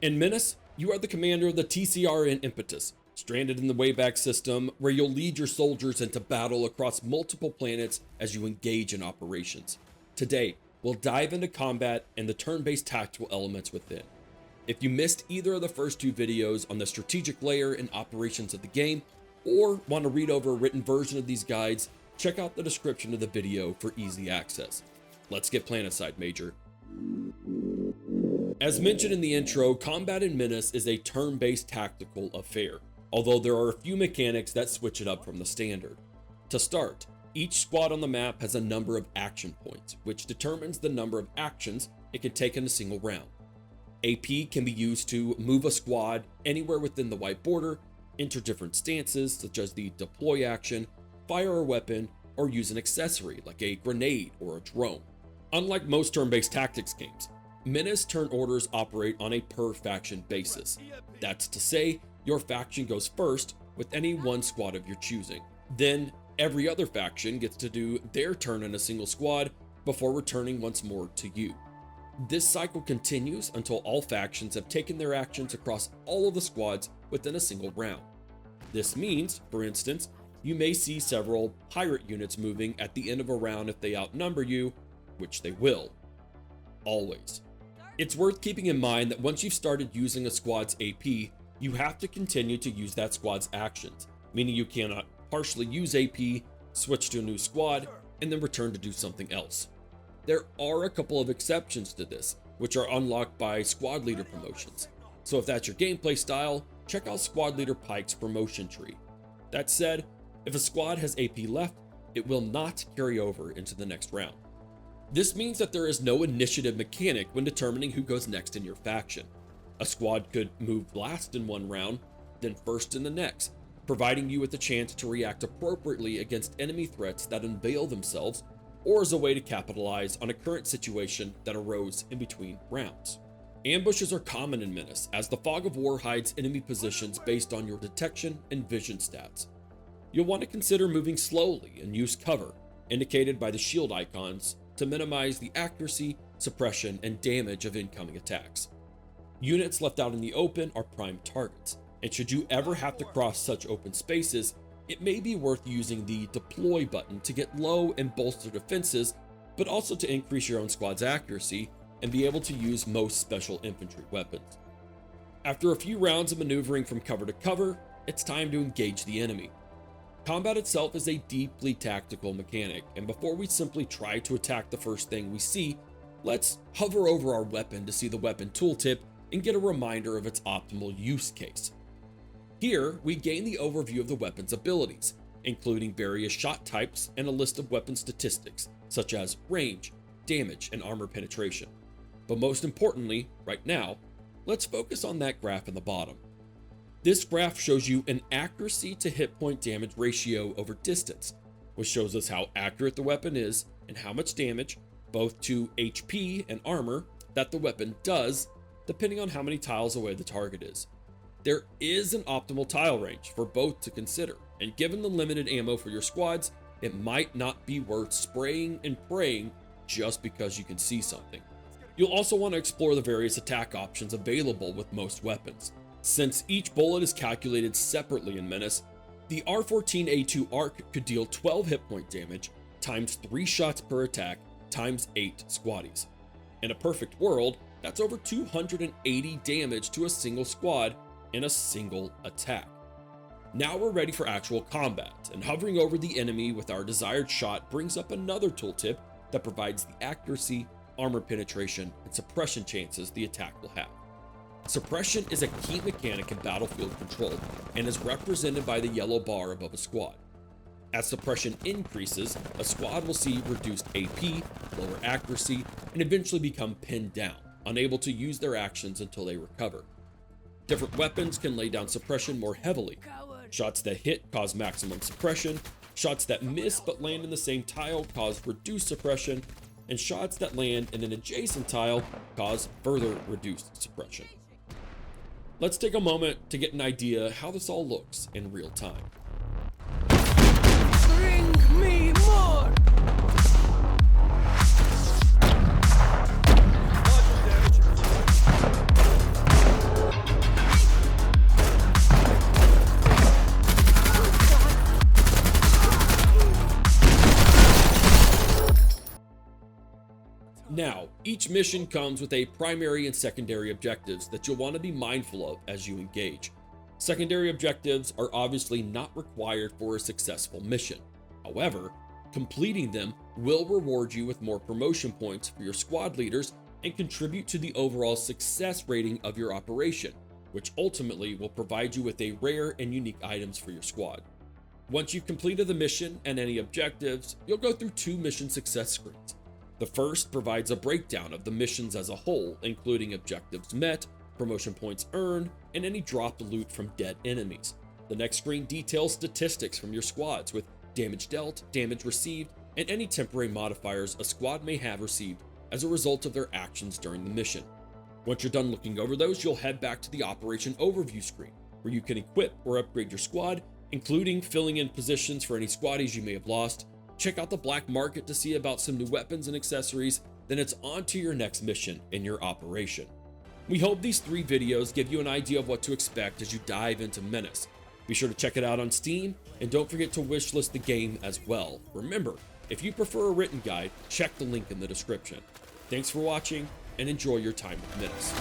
In MENACE, you are the commander of the TCRN Impetus, stranded in the Wayback System, where you'll lead your soldiers into battle across multiple planets as you engage in operations. Today, we'll dive into combat and the turn-based tactical elements within. If you missed either of the first two videos on the strategic layer and operations of the game, or want to read over a written version of these guides, check out the description of the video for easy access. Let's get planetside, Major. As mentioned in the intro, combat in MENACE is a turn-based tactical affair, although there are a few mechanics that switch it up from the standard. To start, each squad on the map has a number of action points, which determines the number of actions it can take in a single round. AP can be used to move a squad anywhere within the white border, enter different stances such as the deploy action, fire a weapon, or use an accessory like a grenade or a drone. Unlike most turn-based tactics games, MENACE turn orders operate on a per faction basis. That's to say, your faction goes first with any one squad of your choosing. Then, every other faction gets to do their turn in a single squad before returning once more to you. This cycle continues until all factions have taken their actions across all of the squads within a single round. This means, for instance, you may see several pirate units moving at the end of a round if they outnumber you, which they will. Always. It's worth keeping in mind that once you've started using a squad's AP, you have to continue to use that squad's actions, meaning you cannot partially use AP, switch to a new squad, and then return to do something else. There are a couple of exceptions to this, which are unlocked by squad leader promotions. So if that's your gameplay style, check out Squad Leader Pike's promotion tree. That said, if a squad has AP left, it will not carry over into the next round. This means that there is no initiative mechanic when determining who goes next in your faction. A squad could move last in one round, then first in the next, providing you with the chance to react appropriately against enemy threats that unveil themselves, or as a way to capitalize on a current situation that arose in between rounds. Ambushes are common in MENACE, as the fog of war hides enemy positions based on your detection and vision stats. You'll want to consider moving slowly and use cover, indicated by the shield icons, to minimize the accuracy, suppression, and damage of incoming attacks. Units left out in the open are prime targets, and should you ever have to cross such open spaces, it may be worth using the deploy button to get low and bolster defenses, but also to increase your own squad's accuracy and be able to use most special infantry weapons. After a few rounds of maneuvering from cover to cover, it's time to engage the enemy. Combat itself is a deeply tactical mechanic, and before we simply try to attack the first thing we see, let's hover over our weapon to see the weapon tooltip and get a reminder of its optimal use case. Here, we gain the overview of the weapon's abilities, including various shot types and a list of weapon statistics, such as range, damage, and armor penetration. But most importantly, right now, let's focus on that graph in the bottom. This graph shows you an accuracy to hit point damage ratio over distance, which shows us how accurate the weapon is and how much damage, both to HP and armor, that the weapon does, depending on how many tiles away the target is. There is an optimal tile range for both to consider, and given the limited ammo for your squads, it might not be worth spraying and praying just because you can see something. You'll also want to explore the various attack options available with most weapons. Since each bullet is calculated separately in MENACE, the R14A2 ARC could deal 12 hit point damage times 3 shots per attack times 8 squaddies. In a perfect world, that's over 280 damage to a single squad in a single attack. Now we're ready for actual combat, and hovering over the enemy with our desired shot brings up another tooltip that provides the accuracy, armor penetration, and suppression chances the attack will have. Suppression is a key mechanic in battlefield control and is represented by the yellow bar above a squad. As suppression increases, a squad will see reduced AP, lower accuracy, and eventually become pinned down, unable to use their actions until they recover. Different weapons can lay down suppression more heavily. Shots that hit cause maximum suppression, shots that miss but land in the same tile cause reduced suppression, and shots that land in an adjacent tile cause further reduced suppression. Let's take a moment to get an idea how this all looks in real time. Bring me more! Each mission comes with a primary and secondary objectives that you'll want to be mindful of as you engage. Secondary objectives are obviously not required for a successful mission. However, completing them will reward you with more promotion points for your squad leaders and contribute to the overall success rating of your operation, which ultimately will provide you with a rare and unique items for your squad. Once you've completed the mission and any objectives, you'll go through 2 mission success screens. The first provides a breakdown of the missions as a whole, including objectives met, promotion points earned, and any dropped loot from dead enemies. The next screen details statistics from your squads with damage dealt, damage received, and any temporary modifiers a squad may have received as a result of their actions during the mission. Once you're done looking over those, you'll head back to the Operation Overview screen, where you can equip or upgrade your squad, including filling in positions for any squaddies you may have lost. Check out the black market to see about some new weapons and accessories, then it's on to your next mission in your operation. We hope these 3 videos give you an idea of what to expect as you dive into Menace. Be sure to check it out on Steam, and don't forget to wishlist the game as well. Remember, if you prefer a written guide, check the link in the description. Thanks for watching, and enjoy your time with Menace.